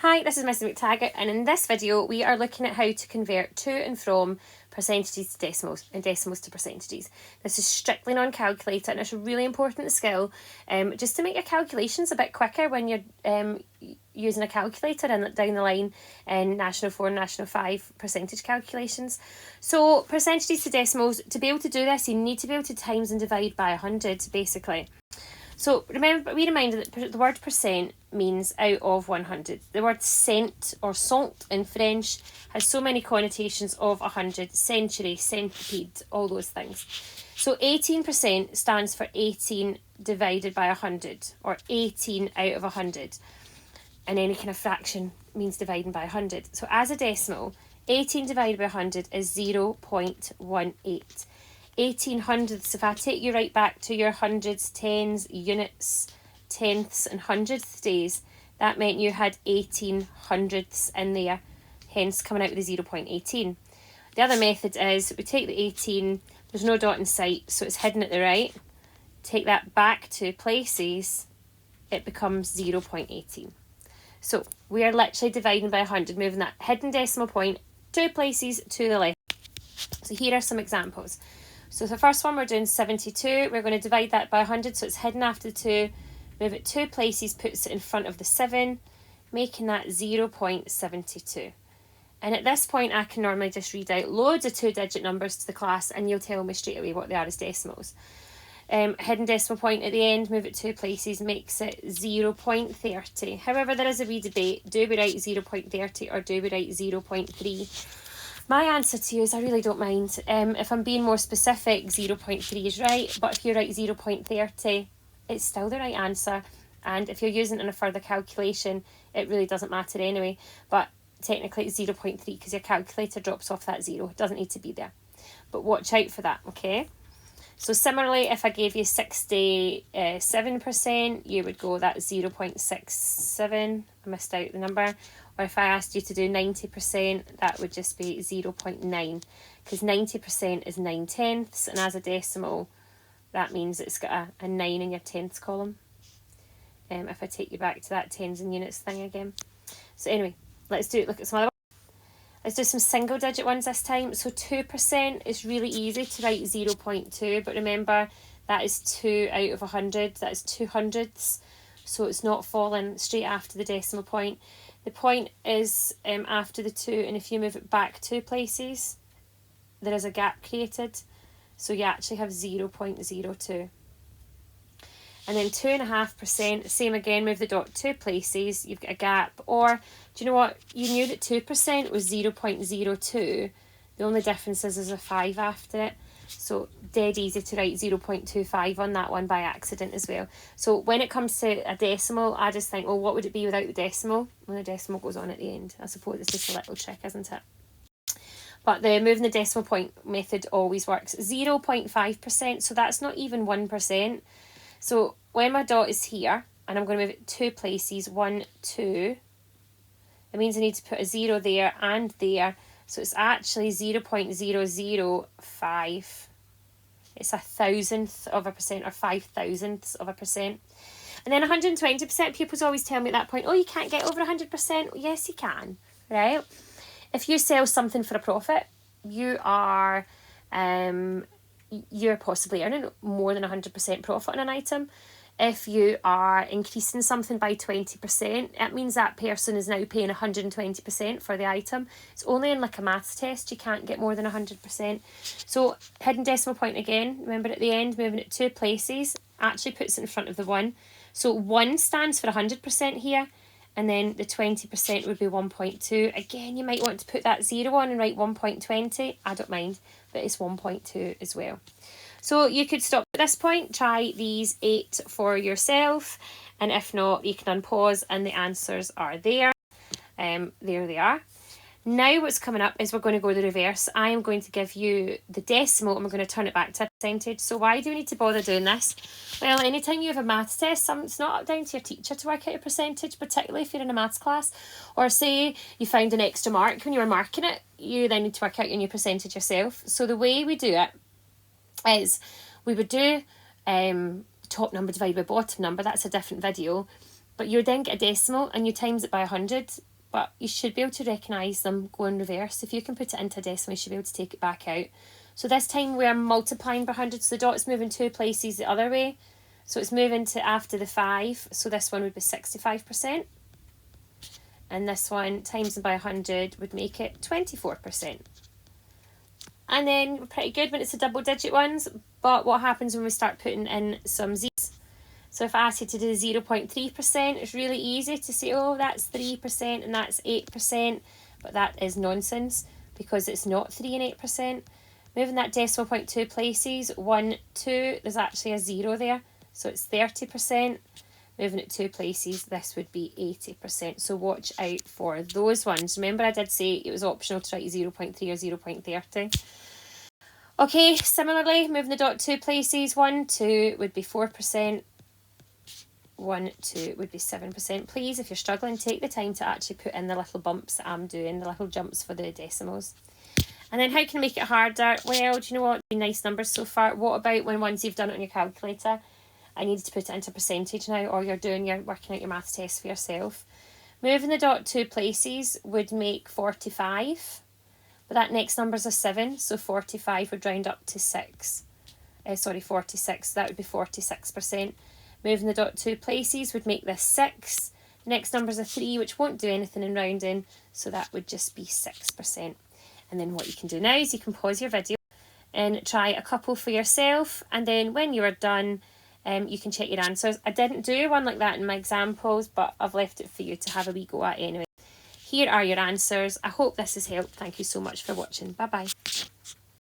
Hi, this is Mrs McTaggart, and in this video we are looking at how to convert to and from percentages to decimals and decimals to percentages. This is strictly non-calculator and it's a really important skill just to make your calculations a bit quicker when you're using a calculator and down the line in National 4 and National 5 percentage calculations. So percentages to decimals, to be able to do this you need to be able to times and divide by 100 basically. So be reminded that the word percent means out of 100. The word cent or cent in French has so many connotations of 100, century, centipede, all those things. So 18% stands for 18 divided by 100 or 18 out of 100. And any kind of fraction means dividing by 100. So as a decimal, 18 divided by 100 is 0.18. 18 hundredths, if I take you right back to your hundreds, tens, units, tenths and hundredths days, that meant you had 18 hundredths in there, hence coming out with the 0.18. The other method is we take the 18, there's no dot in sight, so it's hidden at the right. Take that back 2 places, it becomes 0.18. So we are literally dividing by 100, moving that hidden decimal point 2 places to the left. So here are some examples. So the first one we're doing 72, we're going to divide that by 100, so it's hidden after the 2, move it 2 places, puts it in front of the 7, making that 0.72. And at this point I can normally just read out loads of 2-digit numbers to the class and you'll tell me straight away what they are as decimals. Hidden decimal point at the end, move it 2 places, makes it 0.30. However, there is a wee debate, do we write 0.30 or do we write 0.3? My answer to you is I really don't mind. If I'm being more specific, 0.3 is right, but if you write 0.30, it's still the right answer. And if you're using it in a further calculation, it really doesn't matter anyway. But technically it's 0.3 because your calculator drops off that 0. It doesn't need to be there. But watch out for that, okay? So similarly, if I gave you 67%, you would go that's 0.67. I missed out the number. Or if I asked you to do 90%, that would just be 0.9. Because 90% is 9 tenths, and as a decimal, that means it's got a 9 in your tenths column. If I take you back to that tens and units thing again. So anyway, look at some other ones. Let's do some single digit ones this time. So 2% is really easy to write 0.2, but remember that is 2 out of 100. That is 2 hundredths. So it's not falling straight after the decimal point. The point is after the 2, and if you move it back 2 places, there is a gap created. So you actually have 0.02. And then 2.5%, same again, move the dot 2 places, you've got a gap. Or, do you know what, you knew that 2% was 0.02. The only difference is there's a 5 after it. So dead easy to write 0.25 on that one by accident as well. So when it comes to a decimal, I just think, well, what would it be without the decimal? When the decimal goes on at the end. I suppose it's just a little trick, isn't it? But the moving the decimal point method always works. 0.5%, so that's not even 1%. So when my dot is here, and I'm going to move it 2 places, 1, 2, it means I need to put a 0 there and there. So it's actually 0.005. It's 1,000th of a percent or 5,000ths of a percent. And then 120%, pupils always tell me at that point, oh, you can't get over 100%. Yes, you can, right? If you sell something for a profit, you are you're possibly earning more than 100% profit on an item. If you are increasing something by 20%, it means that person is now paying 120% for the item. It's only in like a maths test you can't get more than 100%. So hidden decimal point again, remember at the end, moving it 2 places, actually puts it in front of the 1. So 1 stands for 100% here, and then the 20% would be 1.2. Again, you might want to put that 0 on and write 1.20. I don't mind, but it's 1.2 as well. So you could stop at this point, try these 8 for yourself, and if not, you can unpause and the answers are there. There they are. Now what's coming up is we're going to go the reverse. I am going to give you the decimal and we're going to turn it back to a percentage. So why do we need to bother doing this? Well, anytime you have a maths test, it's not up down to your teacher to work out your percentage, particularly if you're in a maths class. Or say you found an extra mark when you were marking it, you then need to work out your new percentage yourself. So the way we do it is we would do top number divided by bottom number. That's a different video. But you would then get a decimal and you times it by 100. but you should be able to recognise them going reverse. If you can put it into a decimal, you should be able to take it back out. So this time we're multiplying by 100, so the dot's moving 2 places the other way. So it's moving to after the 5, so this one would be 65%. And this one times by 100 would make it 24%. And then we're pretty good when it's the double digit ones, but what happens when we start putting in some zeros? So if I asked you to do 0.3%, it's really easy to say, oh, that's 3% and that's 8%, but that is nonsense because it's not 3 and 8%. Moving that decimal point 2 places, 1, 2, there's actually a 0 there, so it's 30%. Moving it 2 places, this would be 80%. So watch out for those ones. Remember I did say it was optional to write 0.3 or 0.30. Okay, similarly, moving the dot 2 places, 1, 2 would be 4%. 1, 2 would be 7%. Please, if you're struggling, take the time to actually put in the little bumps that I'm doing, the little jumps for the decimals. And then how can I make it harder? Well, do you know what? Nice numbers so far. What about when once you've done it on your calculator, I need to put it into percentage now, or you're working out your maths test for yourself. Moving the dot 2 places would make 45, but that next number's a 7, so 45 would round up to 6. 46, that would be 46%. Moving the dot 2 places would make this 6. The next number's a 3, which won't do anything in rounding, so that would just be 6%. And then what you can do now is you can pause your video and try a couple for yourself, and then when you are done, you can check your answers. I didn't do one like that in my examples, but I've left it for you to have a wee go at anyway. Here are your answers. I hope this has helped. Thank you so much for watching. Bye bye.